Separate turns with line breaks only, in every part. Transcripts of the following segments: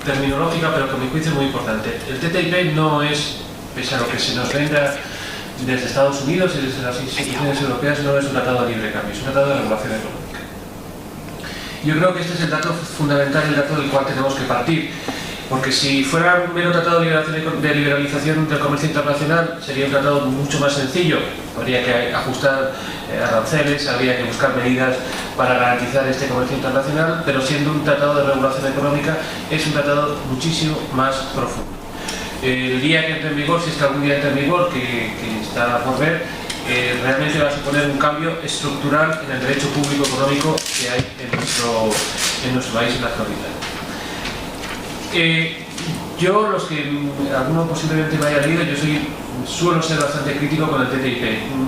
terminológica, pero que a mi juicio es muy importante. El TTIP no es, pese a lo que se nos venda desde Estados Unidos y desde las instituciones europeas, no es un tratado de libre cambio, es un tratado de regulación económica. Yo creo que este es el dato fundamental, el dato del cual tenemos que partir, porque si fuera un mero tratado de liberalización del comercio internacional, sería un tratado mucho más sencillo. Habría que ajustar aranceles, habría que buscar medidas para garantizar este comercio internacional, pero siendo un tratado de regulación económica, es un tratado muchísimo más profundo. El día que entre en vigor, si es que algún día entra en vigor, que está por ver, realmente va a suponer un cambio estructural en el derecho público económico que hay en nuestro país en la actualidad. Yo, los que alguno posiblemente me haya leído, suelo ser bastante crítico con el TTIP.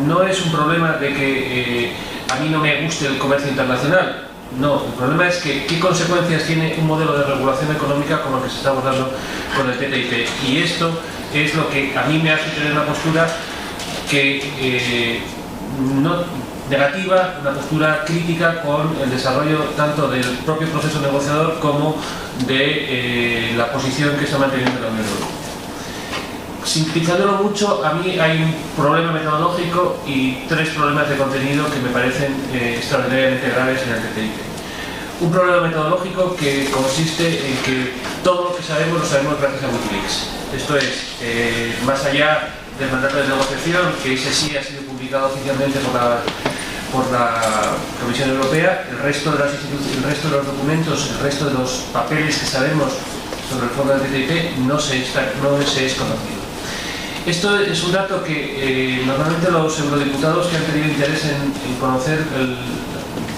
No es un problema de que a mí no me guste el comercio internacional. No, el problema es que qué consecuencias tiene un modelo de regulación económica como el que se está abordando con el TTIP. Y esto es lo que a mí me hace tener una postura negativa, una postura crítica con el desarrollo tanto del propio proceso negociador como de la posición que está manteniendo la Unión Europea. Sintetizándolo mucho, a mí hay un problema metodológico y tres problemas de contenido que me parecen extraordinariamente graves en el TTIP. Un problema metodológico que consiste en que todo lo que sabemos lo sabemos gracias a Wikileaks. Esto es, más allá del mandato de negociación, que ese sí ha sido publicado oficialmente por la Comisión Europea, el resto de los documentos, el resto de los papeles que sabemos sobre el fondo del TTIP no se es conocido. Esto es un dato que normalmente los eurodiputados que han tenido interés en conocer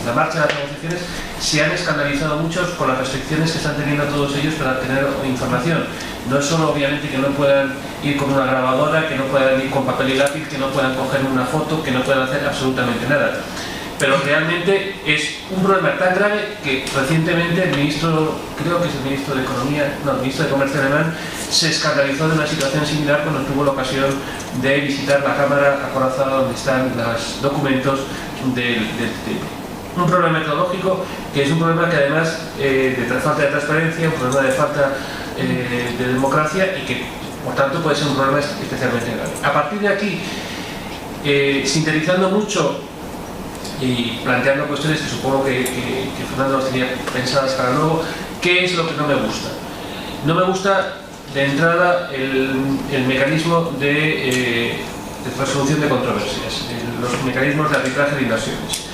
la marcha de las negociaciones se han escandalizado muchos con las restricciones que están teniendo todos ellos para tener información. No es solo obviamente que no puedan ir con una grabadora, que no puedan ir con papel y lápiz, que no puedan coger una foto, que no puedan hacer absolutamente nada. Pero realmente es un problema tan grave que recientemente el ministro, creo que es el ministro de Economía, no, el ministro de Comercio alemán, se escandalizó de una situación similar cuando tuvo la ocasión de visitar la cámara acorazada donde están los documentos del TTIP. Un problema metodológico que es un problema que además de falta de transparencia, un problema de falta de democracia y que por tanto puede ser un problema especialmente grave. A partir de aquí, sintetizando mucho y planteando cuestiones que supongo que Fernando las tenía pensadas para luego, ¿qué es lo que no me gusta? No me gusta de entrada el mecanismo de resolución de controversias, los mecanismos de arbitraje de inversiones.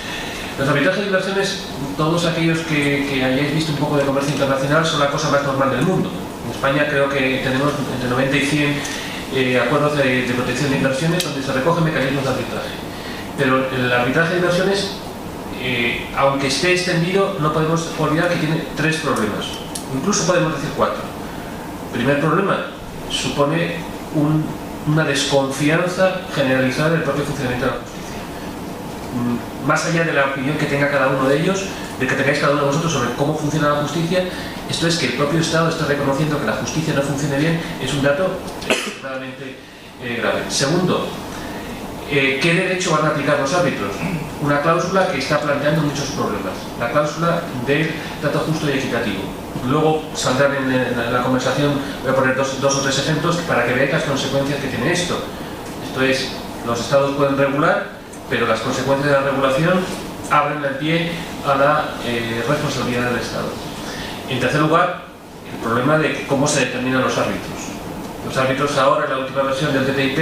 Los arbitrajes de inversiones, todos aquellos que hayáis visto un poco de comercio internacional, son la cosa más normal del mundo. En España creo que tenemos entre 90 y 100 acuerdos de protección de inversiones donde se recogen mecanismos de arbitraje. Pero el arbitraje de inversiones, aunque esté extendido, no podemos olvidar que tiene tres problemas. Incluso podemos decir cuatro. El primer problema supone una desconfianza generalizada del propio funcionamiento de la justicia. Más allá de la opinión que tenga cada uno de ellos, de que tengáis cada uno de vosotros sobre cómo funciona la justicia, esto es que el propio Estado está reconociendo que la justicia no funcione bien, es un dato extremadamente grave. Segundo, ¿qué derecho van a aplicar los árbitros? Una cláusula que está planteando muchos problemas, la cláusula del trato justo y equitativo. Luego saldrán en la conversación, voy a poner dos o tres ejemplos para que veáis las consecuencias que tiene esto. Esto es, los Estados pueden regular, pero las consecuencias de la regulación abren el pie a la responsabilidad del Estado. En tercer lugar, el problema de cómo se determinan los árbitros. Los árbitros ahora, en la última versión del TTIP,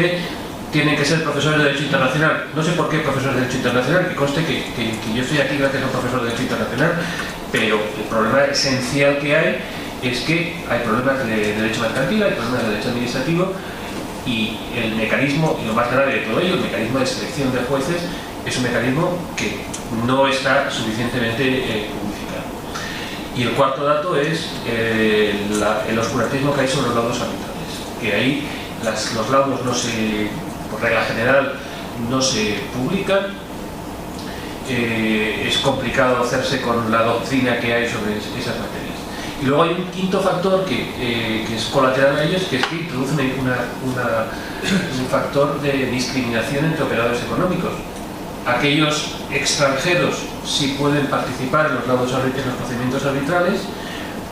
tienen que ser profesores de Derecho Internacional. No sé por qué profesores de Derecho Internacional, que conste que yo estoy aquí gracias a un profesor de Derecho Internacional, pero el problema esencial que hay es que hay problemas de derecho mercantil, hay problemas de derecho administrativo, y el mecanismo, y lo más grave de todo ello, el mecanismo de selección de jueces, es un mecanismo que no está suficientemente publicitado. Y el cuarto dato es el oscurantismo que hay sobre los laudos arbitrales, que ahí los laudos por regla general no se publican, es complicado hacerse con la doctrina que hay sobre esas materias. Y luego hay un quinto factor que es colateral a ellos, que es que introduce un factor de discriminación entre operadores económicos. Aquellos extranjeros sí pueden participar en los procedimientos arbitrales,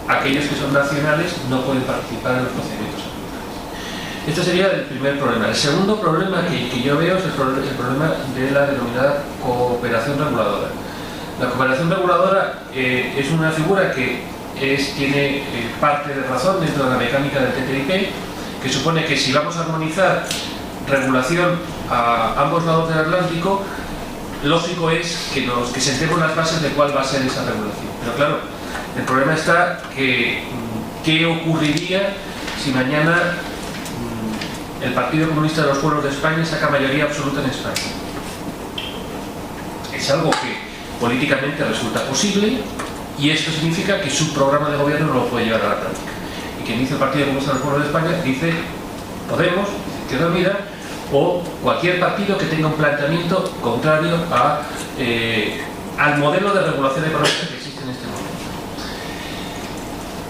aquellos que son nacionales no pueden participar en los procedimientos arbitrais. Este sería el primer problema. El segundo problema que yo veo es el problema de la denominada cooperación reguladora. La cooperación reguladora es una figura que tiene parte de razón dentro de la mecánica del TTIP, que supone que si vamos a armonizar regulación a ambos lados del Atlántico, lógico es que sentemos las bases de cuál va a ser esa regulación. Pero claro, el problema está que ¿qué ocurriría si mañana el Partido Comunista de los Pueblos de España saca mayoría absoluta en España? Es algo que políticamente resulta posible, y esto significa que su programa de gobierno no lo puede llevar a la práctica. Y quien dice el Partido Comunista de los Pueblos de España dice Podemos, Izquierda Unida, o cualquier partido que tenga un planteamiento contrario al modelo de regulación económica que existe en este momento.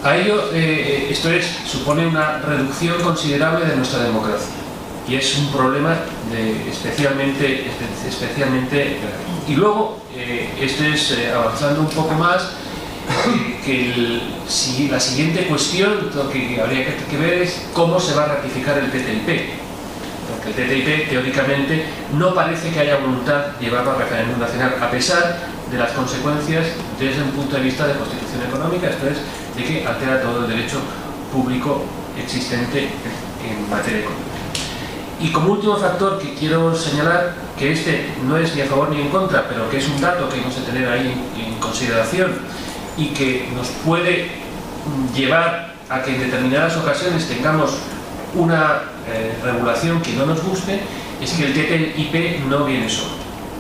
A ello, esto supone una reducción considerable de nuestra democracia, y es un problema especialmente grave. Y luego, avanzando un poco más, la siguiente cuestión que habría que ver es cómo se va a ratificar el TTIP. Porque el TTIP, teóricamente, no parece que haya voluntad de llevarlo a referéndum nacional, a pesar de las consecuencias desde un punto de vista de constitución económica, esto es, de que altera todo el derecho público existente en materia económica. Y como último factor que quiero señalar, que no es ni a favor ni en contra, pero que es un dato que hemos de tener ahí en consideración y que nos puede llevar a que en determinadas ocasiones tengamos una regulación que no nos guste, es que el TTIP no viene solo.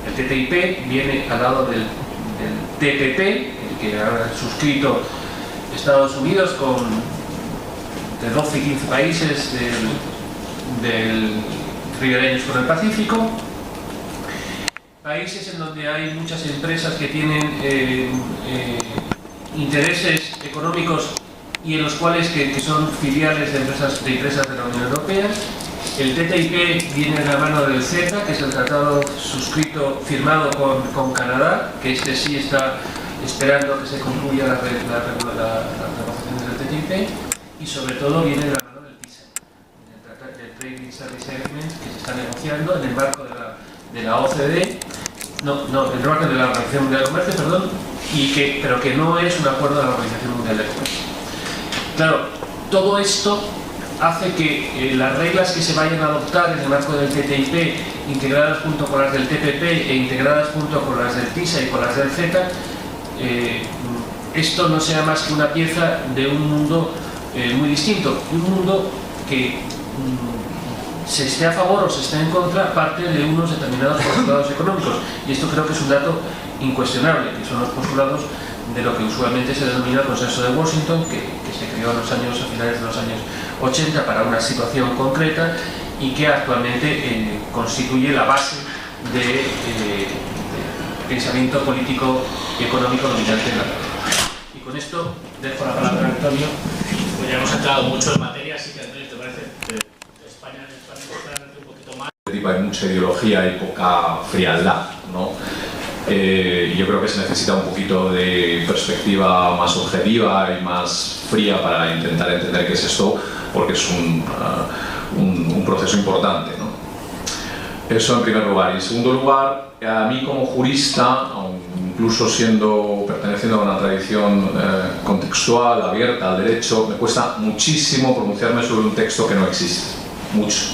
El TTIP viene al lado del TPP, el que ha suscrito Estados Unidos de 12 y 15 países del ribereños con el Pacífico, países en donde hay muchas empresas que tienen intereses económicos y en los cuales que son filiales de empresas de la Unión Europea. El TTIP viene de la mano del CETA, que es el tratado firmado con Canadá, que sí está esperando que se concluya la negociación del TTIP, y sobre todo viene de la mano del TISA, del Trade Service Agreement, que se está negociando en el marco de la OCDE, en el marco de la Organización Mundial del Comercio, perdón, pero que no es un acuerdo de la Organización Mundial del Comercio. Claro, todo esto hace que las reglas que se vayan a adoptar en el marco del TTIP, integradas junto con las del TPP e integradas junto con las del TISA y con las del CETA, esto no sea más que una pieza de un mundo muy distinto, un mundo que se esté a favor o se esté en contra, parte de unos determinados postulados económicos, y esto creo que es un dato incuestionable, que son los postulados de lo que usualmente se denomina el Consenso de Washington, que se creó a finales de los años 80 para una situación concreta y que actualmente constituye la base de pensamiento político y económico dominante en la región. Y con esto dejo la palabra a Antonio.
Pues ya hemos entrado mucho en materia, así que Antonio, ¿te parece? España un poquito más.
Hay mucha ideología y poca frialdad, ¿no? Yo creo que se necesita un poquito de perspectiva más objetiva y más fría para intentar entender qué es esto, porque es un proceso importante, ¿no? Eso en primer lugar. Y en segundo lugar, a mí como jurista, incluso perteneciendo a una tradición contextual, abierta al derecho, me cuesta muchísimo pronunciarme sobre un texto que no existe, mucho.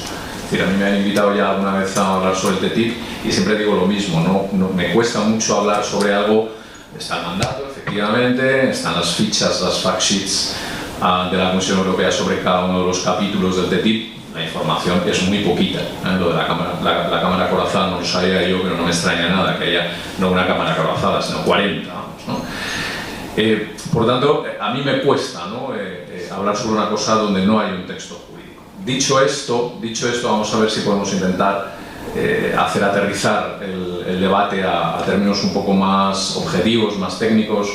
Es decir, a mí me han invitado ya alguna vez a hablar sobre el TTIP y siempre digo lo mismo, no me cuesta mucho hablar sobre algo. Está el mandato, efectivamente, están las fichas, las fact sheets de la Comisión Europea sobre cada uno de los capítulos del TTIP. La información es muy poquita, lo de la cámara acorazada no lo sabía yo, pero no me extraña nada que haya no una cámara acorazada, sino 40, vamos, ¿no? Por tanto, a mí me cuesta, ¿no? Hablar sobre una cosa donde no hay un texto jurídico. Dicho esto, vamos a ver si podemos intentar hacer aterrizar el debate a términos un poco más objetivos, más técnicos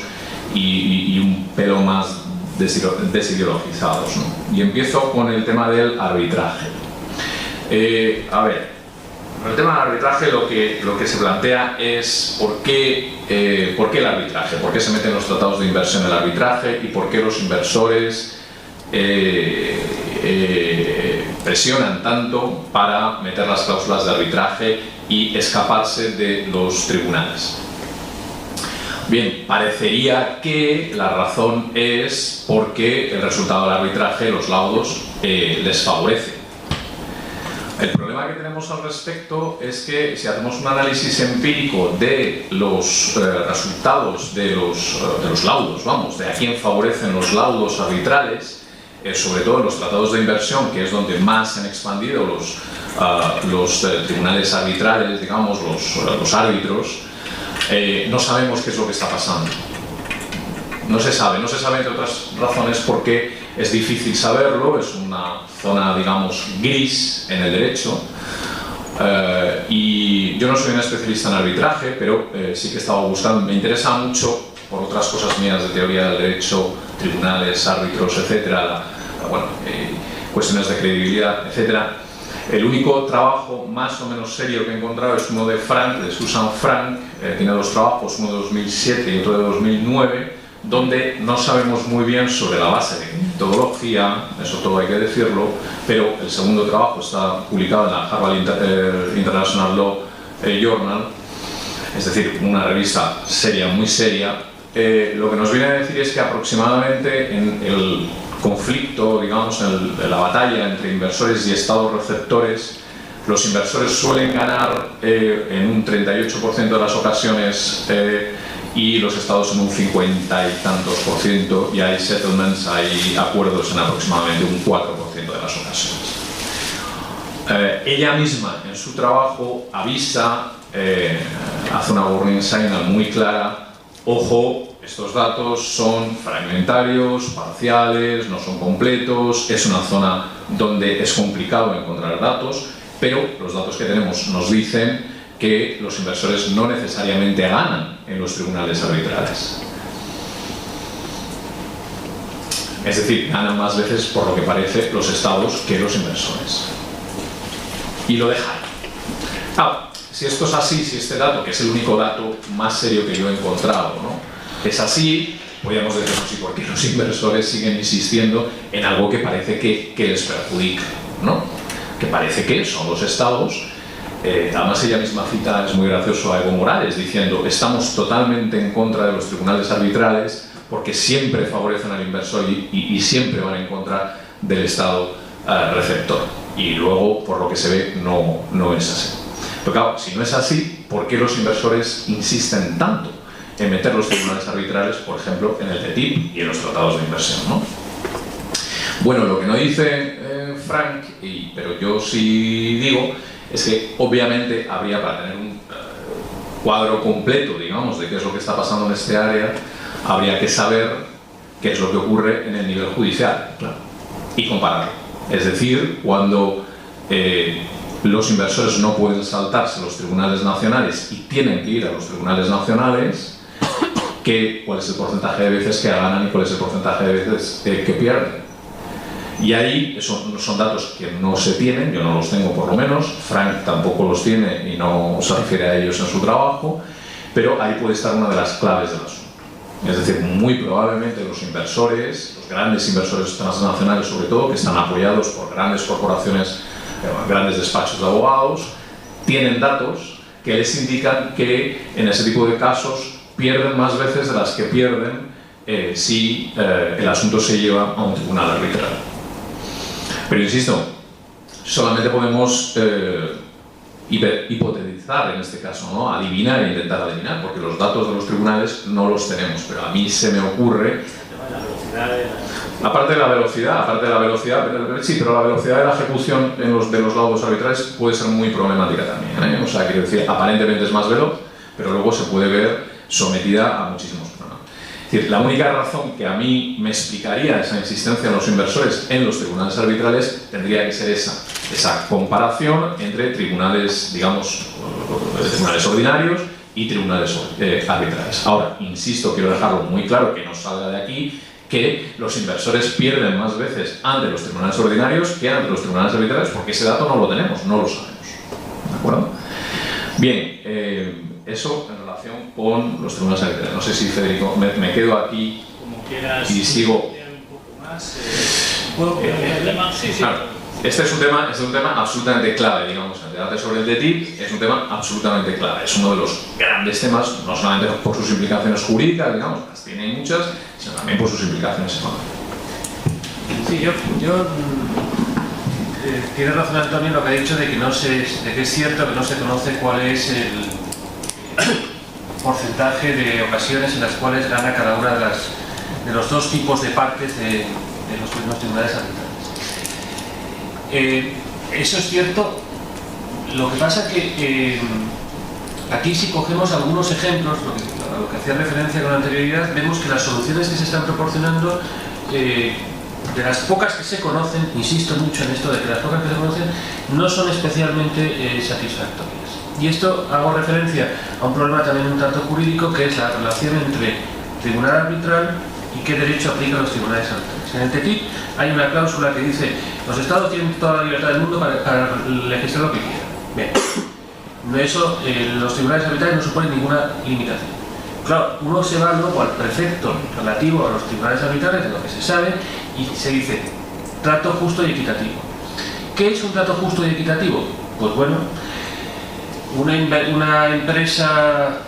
y un pelo más desideologizados, ¿no? Y empiezo con el tema del arbitraje. A ver, Con el tema del arbitraje lo que se plantea es por qué el arbitraje, por qué se meten los tratados de inversión en el arbitraje y por qué los inversores presionan tanto para meter las cláusulas de arbitraje y escaparse de los tribunales. Bien, parecería que la razón es porque el resultado del arbitraje, los laudos, les favorece. El problema que tenemos al respecto es que si hacemos un análisis empírico de los resultados de los laudos, vamos, de a quién favorecen los laudos arbitrales, sobre todo en los tratados de inversión, que es donde más se han expandido los tribunales arbitrales, digamos, los árbitros, no sabemos qué es lo que está pasando. No se sabe, entre otras razones, porque es difícil saberlo, es una zona, digamos, gris en el derecho. Y yo no soy un especialista en arbitraje, pero sí que he estado buscando, me interesa mucho, por otras cosas mías de teoría del derecho, tribunales, árbitros, etcétera, cuestiones de credibilidad, etcétera. El único trabajo más o menos serio que he encontrado es uno de Frank, de Susan Frank, tiene dos trabajos, uno de 2007 y otro de 2009, donde no sabemos muy bien sobre la base de metodología, eso todo hay que decirlo, pero el segundo trabajo está publicado en la Harvard International Law Journal, es decir, una revista seria, muy seria. Lo que nos viene a decir es que aproximadamente en el conflicto, digamos, en la batalla entre inversores y estados receptores, los inversores suelen ganar en un 38% de las ocasiones y los estados en un 50 y tantos por ciento, y hay settlements, hay acuerdos en aproximadamente un 4% de las ocasiones. Ella misma en su trabajo avisa, hace una warning signal muy clara: ojo, estos datos son fragmentarios, parciales, no son completos, es una zona donde es complicado encontrar datos, pero los datos que tenemos nos dicen que los inversores no necesariamente ganan en los tribunales arbitrales. Es decir, ganan más veces, por lo que parece, los estados que los inversores. Y lo dejan. Ahora, si esto es así, si este dato, que es el único dato más serio que yo he encontrado, ¿no?, es así, podríamos decir, sí, ¿por qué los inversores siguen insistiendo en algo que parece que les perjudica, ¿no? Que parece que son los estados. Además, ella misma cita, es muy gracioso, a Evo Morales diciendo: estamos totalmente en contra de los tribunales arbitrales porque siempre favorecen al inversor y siempre van en contra del estado receptor. Y luego, por lo que se ve, no es así. Pero claro, si no es así, ¿por qué los inversores insisten tanto en meter los tribunales arbitrales, por ejemplo, en el TTIP y en los tratados de inversión, ¿no? Bueno, lo que no dice Frank, pero yo sí digo, es que obviamente habría, para tener un cuadro completo, digamos, de qué es lo que está pasando en este área, habría que saber qué es lo que ocurre en el nivel judicial, claro, y compararlo. Es decir, cuando los inversores no pueden saltarse los tribunales nacionales y tienen que ir a los tribunales nacionales, cuál es el porcentaje de veces que ganan y cuál es el porcentaje de veces que pierden. Y ahí son datos que no se tienen, yo no los tengo por lo menos, Frank tampoco los tiene y no se refiere a ellos en su trabajo, pero ahí puede estar una de las claves del asunto. Es decir, muy probablemente los inversores, los grandes inversores transnacionales sobre todo, que están apoyados por grandes corporaciones, grandes despachos de abogados, tienen datos que les indican que en ese tipo de casos pierden más veces de las que pierden si el asunto se lleva a un tribunal arbitral. Pero insisto, solamente podemos hipotetizar en este caso, ¿no?, adivinar e intentar adivinar, porque los datos de los tribunales no los tenemos, pero a mí se me ocurre... Aparte de la velocidad, sí, pero la velocidad de la ejecución de los laudos arbitrales puede ser muy problemática también, ¿eh? O sea, quiero decir, aparentemente es más veloz, pero luego se puede ver sometida a muchísimos problemas. Es decir, la única razón que a mí me explicaría esa insistencia en los inversores en los tribunales arbitrales tendría que ser esa comparación entre tribunales, digamos, tribunales ordinarios y tribunales arbitrales. Ahora, insisto, quiero dejarlo muy claro, que no salga de aquí, que los inversores pierden más veces ante los tribunales ordinarios que ante los tribunales arbitrales, porque ese dato no lo tenemos, no lo sabemos. ¿De acuerdo? Bien, eso en relación con los tribunales arbitrales. No sé si, Federico, me quedo aquí
Como quieras,
y sigo.
un poco más. ¿Puedo sí, sí.
Claro. Este es un tema absolutamente clave, digamos, el debate sobre el DETIP es un tema absolutamente clave, es uno de los grandes temas, no solamente por sus implicaciones jurídicas, digamos, las tiene muchas, sino también por sus implicaciones económicas.
Sí, tiene razón Antonio lo que ha dicho de que es cierto que no se conoce cuál es el porcentaje de ocasiones en las cuales gana cada una de los dos tipos de partes de los tribunales arbitrales. Eso es cierto, lo que pasa que aquí si cogemos algunos ejemplos, a lo que hacía referencia con anterioridad, vemos que las soluciones que se están proporcionando, de las pocas que se conocen, insisto mucho en esto de que las pocas que se conocen, no son especialmente satisfactorias. Y esto hago referencia a un problema también un tanto jurídico, que es la relación entre tribunal arbitral y qué derecho aplica a los tribunales arbitrales. En el TTIP hay una cláusula que dice los estados tienen toda la libertad del mundo para legislar lo que quieran. Bien, eso, los tribunales arbitrales no suponen ninguna limitación. Claro, uno se va luego al precepto relativo a los tribunales arbitrales, de lo que se sabe, y se dice trato justo y equitativo. ¿Qué es un trato justo y equitativo? Pues bueno, una empresa,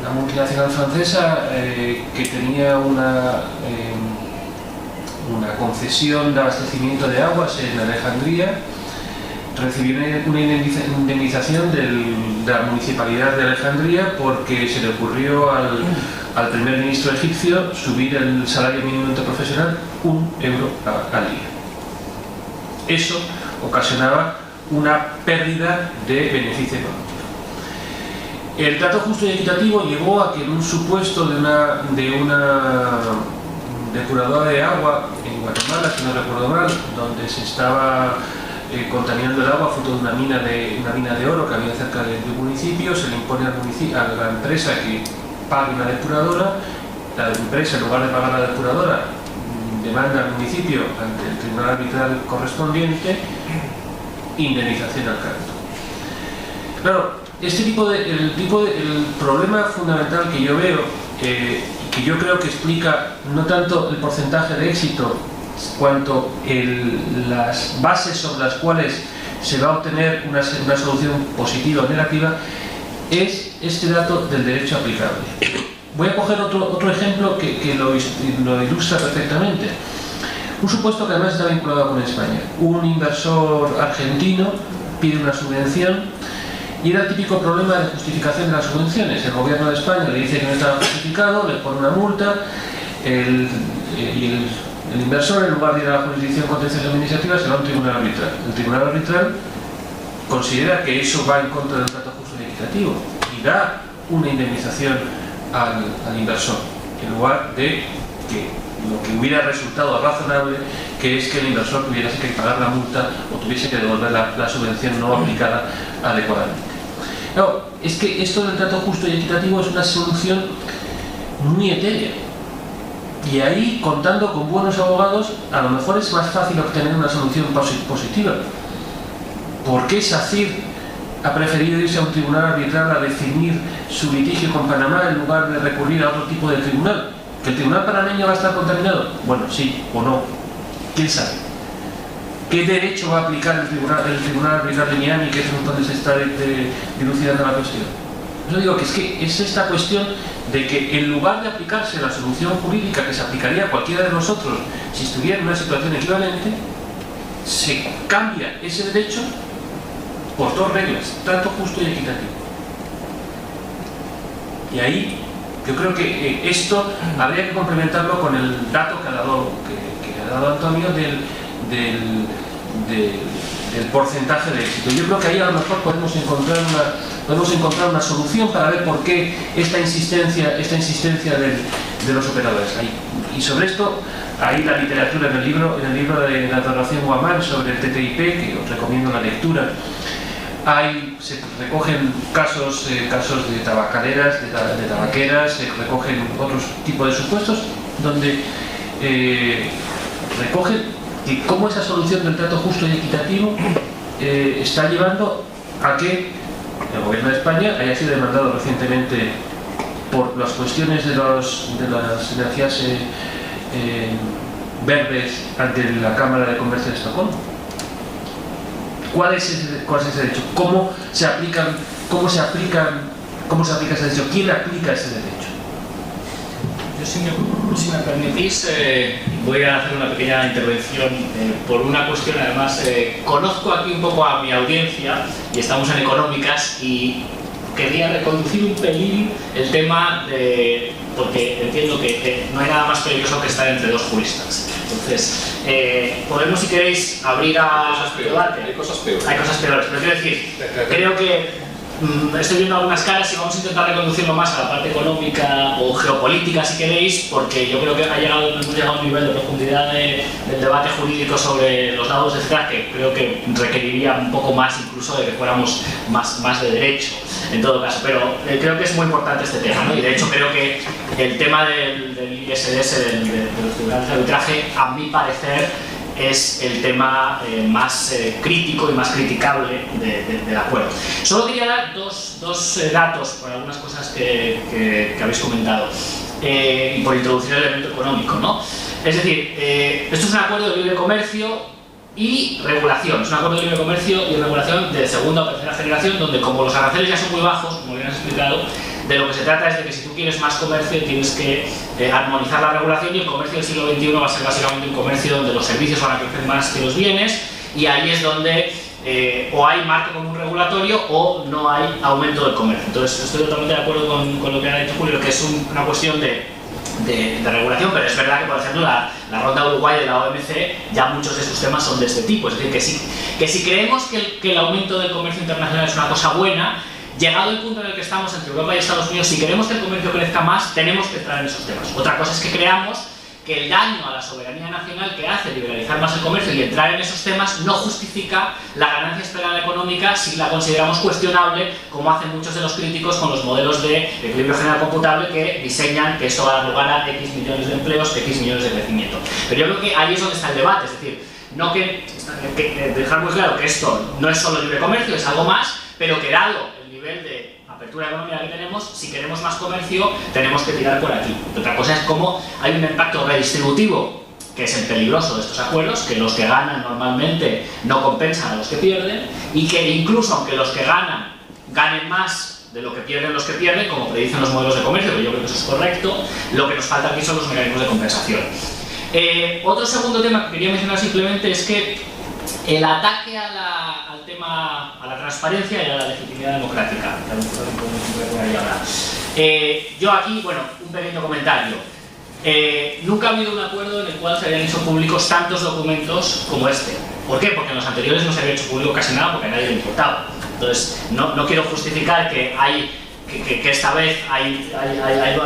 una multinacional francesa que tenía una concesión de abastecimiento de aguas en Alejandría, recibió una indemnización de la municipalidad de Alejandría porque se le ocurrió al primer ministro egipcio subir el salario mínimo interprofesional €1 al día. Eso ocasionaba una pérdida de beneficio económico. El trato justo y equitativo llevó a que en un supuesto de una depuradora de agua en Guatemala, si no recuerdo mal, donde se estaba contaminando el agua fruto de una mina de oro que había cerca del municipio, se le impone a la empresa que pague una depuradora. La empresa, en lugar de pagar la depuradora, demanda al municipio ante el tribunal arbitral correspondiente indemnización al canto. Claro, el problema fundamental que yo veo, que yo creo que explica no tanto el porcentaje de éxito cuanto las bases sobre las cuales se va a obtener una solución positiva o negativa, es este dato del derecho aplicable. Voy a coger otro ejemplo que lo ilustra perfectamente. Un supuesto que además está vinculado con España. Un inversor argentino pide una subvención y era el típico problema de justificación de las subvenciones. El gobierno de España le dice que no estaba justificado, le pone una multa, y el inversor, en lugar de ir a la jurisdicción contenciosa administrativa, se va a un tribunal arbitral. El tribunal arbitral considera que eso va en contra del trato justo y equitativo y da una indemnización al inversor, en lugar de que lo que hubiera resultado razonable, que es que el inversor tuviese que pagar la multa o tuviese que devolver la subvención no aplicada adecuadamente. No, es que esto del trato justo y equitativo es una solución muy etérea. Y ahí, contando con buenos abogados, a lo mejor es más fácil obtener una solución positiva. ¿Por qué SACIR ha preferido irse a un tribunal arbitral a definir su litigio con Panamá en lugar de recurrir a otro tipo de tribunal? ¿Que el tribunal panameño va a estar contaminado? Bueno, sí o no. ¿Quién sabe? ¿Qué derecho va a aplicar el tribunal arbitral de Miami, que es donde se está dilucidando la cuestión? Yo digo que es esta cuestión de que en lugar de aplicarse la solución jurídica que se aplicaría a cualquiera de nosotros si estuviera en una situación equivalente, se cambia ese derecho por dos reglas: trato justo y equitativo. Y ahí yo creo que esto habría que complementarlo con el dato que ha dado Antonio del porcentaje de éxito. Yo creo que ahí a lo mejor podemos encontrar una solución para ver por qué esta insistencia de los operadores. Y sobre esto hay la literatura en el libro de la Donación Guamán sobre el TTIP, que os recomiendo la lectura. Se recogen casos de tabacaleras, de tabaqueras, se recogen otros tipos de supuestos donde recogen que cómo esa solución del trato justo y equitativo está llevando a que el gobierno de España haya sido demandado recientemente por las cuestiones de las energías verdes ante la Cámara de Comercio de Estocolmo. ¿Cuál es ese derecho? ¿Cómo se aplica ese derecho? ¿Quién aplica ese derecho?
Yo, si me permitís, voy a hacer una pequeña intervención por una cuestión. Además, conozco aquí un poco a mi audiencia y estamos en económicas y quería reconducir un pelín el tema porque entiendo que no hay nada más peligroso que estar entre dos juristas. Entonces, podemos, si queréis, abrir a debate.
Hay cosas peores.
Hay cosas peores, pero quiero decir, creo que estoy viendo algunas caras y vamos a intentar reconducirlo más a la parte económica o geopolítica, si queréis, porque yo creo que hemos llegado a un nivel de profundidad del debate jurídico sobre los lados, etcétera, que creo que requeriría un poco más incluso de que fuéramos más de derecho, en todo caso. Pero creo que es muy importante este tema, ¿no? Y de hecho creo que el tema del ISDS, de los tribunales de arbitraje, a mi parecer, es el tema más crítico y más criticable del acuerdo. Solo quería dar dos datos por algunas cosas que habéis comentado y por introducir el elemento económico, ¿no? Es decir, esto es un acuerdo de libre comercio y regulación. Es un acuerdo de libre comercio y regulación de segunda o tercera generación, donde como los aranceles ya son muy bajos, como bien has explicado, de lo que se trata es de que si tú quieres más comercio tienes que armonizar la regulación, y el comercio del siglo XXI va a ser básicamente un comercio donde los servicios van a crecer más que los bienes, y ahí es donde o hay marco común regulatorio o no hay aumento del comercio. Entonces estoy totalmente de acuerdo con lo que ha dicho Julio, que es una cuestión de regulación, pero es verdad que, por ejemplo, la ronda Uruguay de la OMC, ya muchos de sus temas son de este tipo. Es decir, que si creemos que el aumento del comercio internacional es una cosa buena, llegado el punto en el que estamos entre Europa y Estados Unidos, si queremos que el comercio crezca más, tenemos que entrar en esos temas. Otra cosa es que creamos que el daño a la soberanía nacional que hace liberalizar más el comercio y entrar en esos temas no justifica la ganancia esperada económica si la consideramos cuestionable, como hacen muchos de los críticos con los modelos de equilibrio general computable que diseñan que esto va a dar lugar a X millones de empleos, X millones de crecimiento. Pero yo creo que ahí es donde está el debate, es decir, no que dejar muy claro que esto no es solo libre comercio, es algo más, pero que dado el nivel de apertura económica que tenemos, si queremos más comercio, tenemos que tirar por aquí. Otra cosa es cómo hay un impacto redistributivo, que es el peligroso de estos acuerdos, que los que ganan normalmente no compensan a los que pierden, y que incluso aunque los que ganen más de lo que pierden los que pierden, como predicen los modelos de comercio, que yo creo que eso es correcto, lo que nos falta aquí son los mecanismos de compensación. Otro segundo tema que quería mencionar simplemente es que el ataque al tema, a la transparencia y a la legitimidad democrática, que a lo mejor podemos hablar. Yo aquí, bueno, un pequeño comentario. Nunca ha habido un acuerdo en el cual se hayan hecho públicos tantos documentos como este. ¿Por qué? Porque en los anteriores no se había hecho público casi nada porque a nadie le importaba. Entonces, no quiero justificar que esta vez hay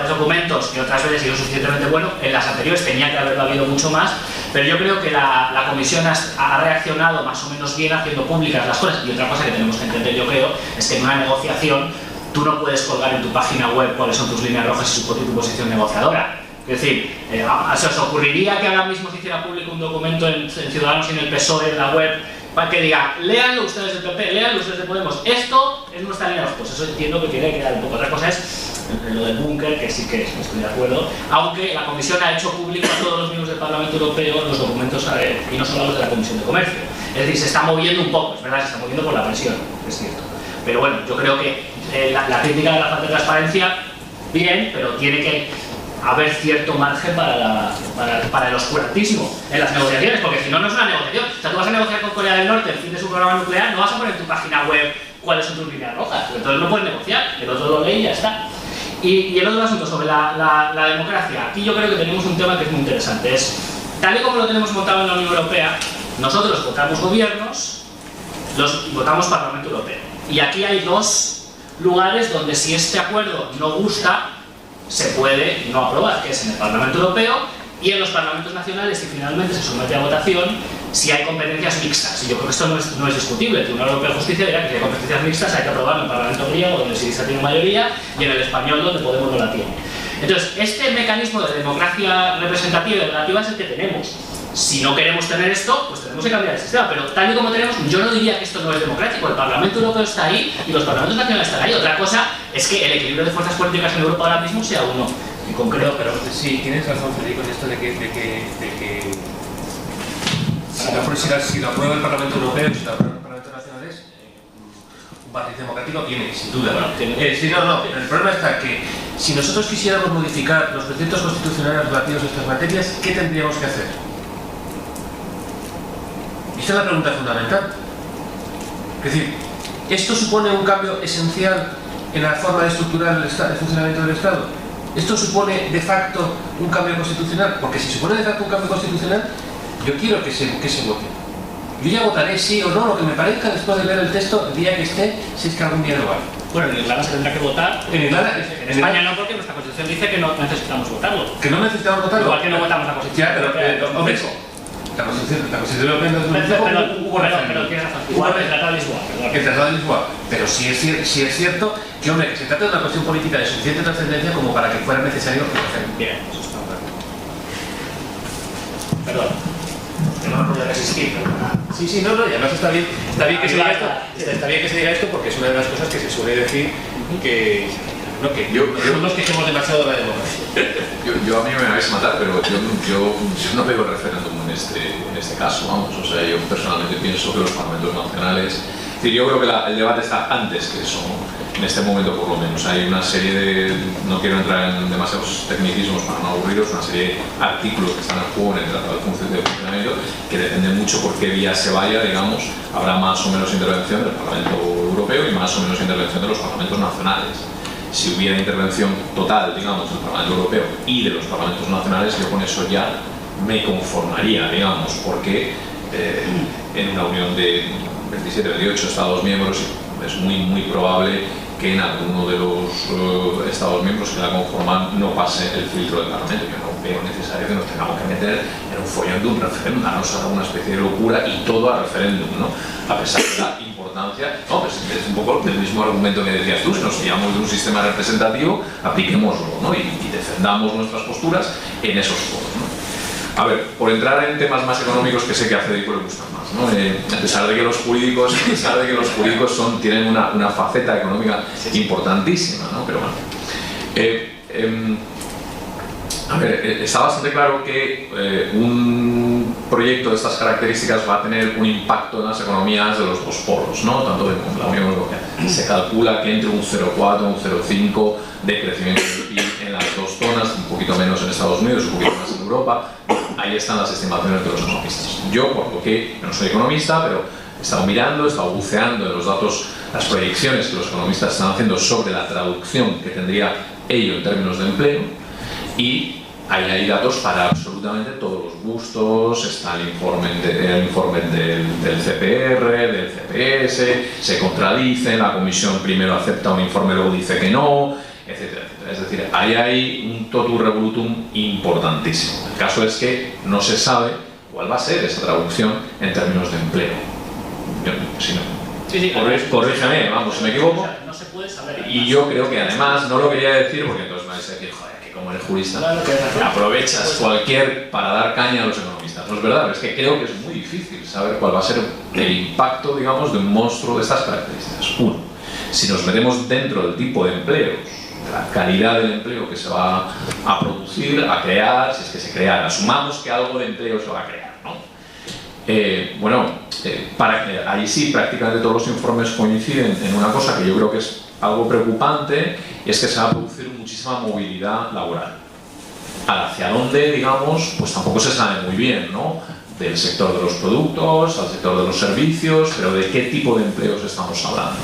documentos que otras veces han sido suficientemente buenos. En las anteriores tenía que haberlo habido mucho más, pero yo creo que la Comisión ha reaccionado más o menos bien haciendo públicas las cosas. Y otra cosa que tenemos que entender, yo creo, es que en una negociación tú no puedes colgar en tu página web cuáles son tus líneas rojas y tu posición negociadora. Es decir, ¿se os ocurriría que ahora mismo se hiciera público un documento en Ciudadanos y en el PSOE en la web para que diga, léanlo ustedes del PP, léanlo ustedes de Podemos, esto es nuestra línea roja? Pues eso entiendo que tiene que quedar un poco. Otra cosa es lo del búnker, que sí que estoy de acuerdo, aunque la Comisión ha hecho público a todos los miembros del Parlamento Europeo los documentos, y no solo a los de la Comisión de Comercio. Es decir, se está moviendo un poco, es verdad, se está moviendo por la presión, es cierto. Pero bueno, yo creo que la crítica de la falta de transparencia, bien, pero tiene que haber cierto margen para el oscurantismo en las negociaciones, porque si no, no es una negociación. O sea, tú vas a negociar con Corea del Norte el fin de su programa nuclear, no vas a poner en tu página web cuáles son tus líneas rojas, entonces no puedes negociar, el otro lo lee y ya está. Y el otro asunto sobre la democracia, aquí yo creo que tenemos un tema que es muy interesante, es, tal y como lo tenemos montado en la Unión Europea, nosotros votamos gobiernos, votamos Parlamento Europeo. Y aquí hay dos lugares donde si este acuerdo no gusta, se puede no aprobar, que es en el Parlamento Europeo y en los parlamentos nacionales, y finalmente se somete a votación si hay competencias mixtas. Y yo creo que esto no es discutible. El Tribunal Europeo de Justicia dirá que si hay competencias mixtas hay que aprobarlo en el Parlamento griego, donde Syriza tiene mayoría, y en el español, donde Podemos no la tiene. Entonces, este mecanismo de democracia representativa y relativa es el que tenemos. Si no queremos tener esto, pues tenemos que cambiar el sistema, pero tal y como tenemos, yo no diría que esto no es democrático. El Parlamento Europeo está ahí y los parlamentos nacionales están ahí. Otra cosa es que el equilibrio de fuerzas políticas en Europa ahora mismo sea uno en concreto.
Pero sí, tienes razón, Federico, en esto de que si lo aprueba el Parlamento Europeo y si lo aprueba el Parlamento Nacional es un partido democrático, tiene, sin duda.
Bueno,
el problema está que si nosotros quisiéramos modificar los preceptos constitucionales relativos a estas materias, ¿qué tendríamos que hacer? Y esta es la pregunta fundamental. Es decir, ¿esto supone un cambio esencial en la forma de estructurar el funcionamiento del Estado? ¿Esto supone de facto un cambio constitucional? Porque si supone de facto un cambio constitucional, yo quiero que se vote. Yo ya votaré sí o no, lo que me parezca después de leer el texto el día que esté, si es que algún día lo hay.
Bueno, en Irlanda se tendrá que votar.
En Irlanda,
en España no, porque nuestra Constitución dice que no necesitamos votarlo.
¿Que no necesitamos votarlo?
Igual que no votamos la Constitución.
Ya, pero hombre, la Constitución Europea no hubo referéndum.
Pero tienes razón. Igual el Tratado de Lisboa.
El Tratado de Lisboa. Pero sí es cierto que, hombre, que se trata de una cuestión política de suficiente trascendencia como para que fuera necesario el referéndum.
Bien, eso está claro. Perdón. No me puedo resistir, pero...
Sí, no, y además está bien que se diga esto. Está bien que se diga esto porque es una de las cosas que se suele decir que no nos quejemos demasiado de la democracia.
Yo a mí me vais a matar, pero yo no veo el referéndum en este caso, vamos. O sea, yo personalmente pienso que los parlamentos nacionales... Es decir, yo creo que el debate está antes que eso, ¿no? En este momento por lo menos. Hay una serie de... No quiero entrar en demasiados tecnicismos para no aburriros, una serie de artículos que están en juego en el Tratado de Funcionamiento que depende mucho por qué vía se vaya, digamos. Habrá más o menos intervención del Parlamento Europeo y más o menos intervención de los parlamentos nacionales. Si hubiera intervención total, digamos, del Parlamento Europeo y de los parlamentos nacionales, yo con eso ya me conformaría, digamos, porque en una unión de 27, 28 Estados miembros es muy probable que en alguno de los Estados miembros que la conforman no pase el filtro del Parlamento. Yo no veo necesario que nos tengamos que meter en un follón de un referéndum, no será una especie de locura y todo a referéndum, ¿no? A pesar de la importancia, no, pues es un poco el mismo argumento que decías tú, si nos fiamos de un sistema representativo, apliquémoslo, ¿no? y defendamos nuestras posturas en esos foros, ¿no? A ver, por entrar en temas más económicos que sé que a Federico le gustan más, ¿no? A pesar de que los jurídicos tienen una faceta económica importantísima, ¿no? Pero bueno, a ver, está bastante claro que un proyecto de estas características va a tener un impacto en las economías de los dos polos, ¿no? Tanto de la Unión Europea. Se calcula que entre un 0,4 y un 0,5 de crecimiento del PIB en las dos zonas, un poquito menos en Estados Unidos, un poquito más en Europa. Ahí están las estimaciones de los economistas. Yo, por lo que no soy economista, pero he estado mirando, he estado buceando en los datos, las proyecciones que los economistas están haciendo sobre la traducción que tendría ello en términos de empleo, y ahí hay datos para absolutamente todos los gustos. Está el informe del CPR, del CPS, se contradicen, la comisión primero acepta un informe, luego dice que no, etcétera, etcétera. Es decir, ahí hay un totum revolutum importantísimo. El caso es que no se sabe cuál va a ser esa traducción en términos de empleo. Corrígeme, vamos, si me equivoco.
No se puede saber.
Y yo creo que además, no lo quería decir porque entonces me vais a decir, joder, que como eres jurista, aprovechas cualquier para dar caña a los economistas. No es verdad, es que creo que es muy difícil saber cuál va a ser el impacto, digamos, de un monstruo de estas características. Uno, si nos metemos dentro del tipo de empleos, de la calidad del empleo que se va a producir, a crear, si es que se crea, asumamos que algo de empleo se va a crear, ¿no? Ahí sí prácticamente todos los informes coinciden en una cosa que yo creo que es algo preocupante, y es que se va a producir muchísima movilidad laboral. Hacia dónde, digamos, pues tampoco se sabe muy bien, ¿no? Del sector de los productos, al sector de los servicios, pero de qué tipo de empleos estamos hablando.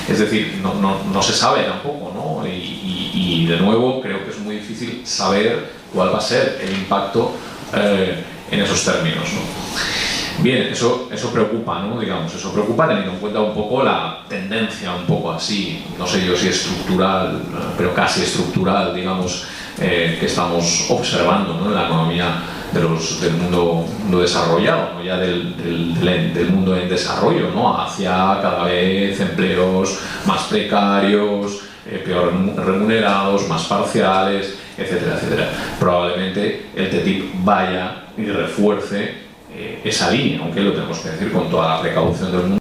Es decir, no se sabe tampoco, ¿no? Y de nuevo creo que es muy difícil saber cuál va a ser el impacto en esos términos, ¿no? Bien, eso preocupa, ¿no? Digamos, eso preocupa teniendo en cuenta un poco la tendencia, un poco así, no sé yo si estructural, pero casi estructural, digamos, que estamos observando, ¿no? En la economía del mundo desarrollado, ¿no? Ya del mundo en desarrollo, ¿no? Hacia cada vez empleos más precarios, peor remunerados, más parciales, etcétera, etcétera. Probablemente el TTIP vaya y refuerce esa línea, aunque lo tenemos que decir con toda la precaución del mundo.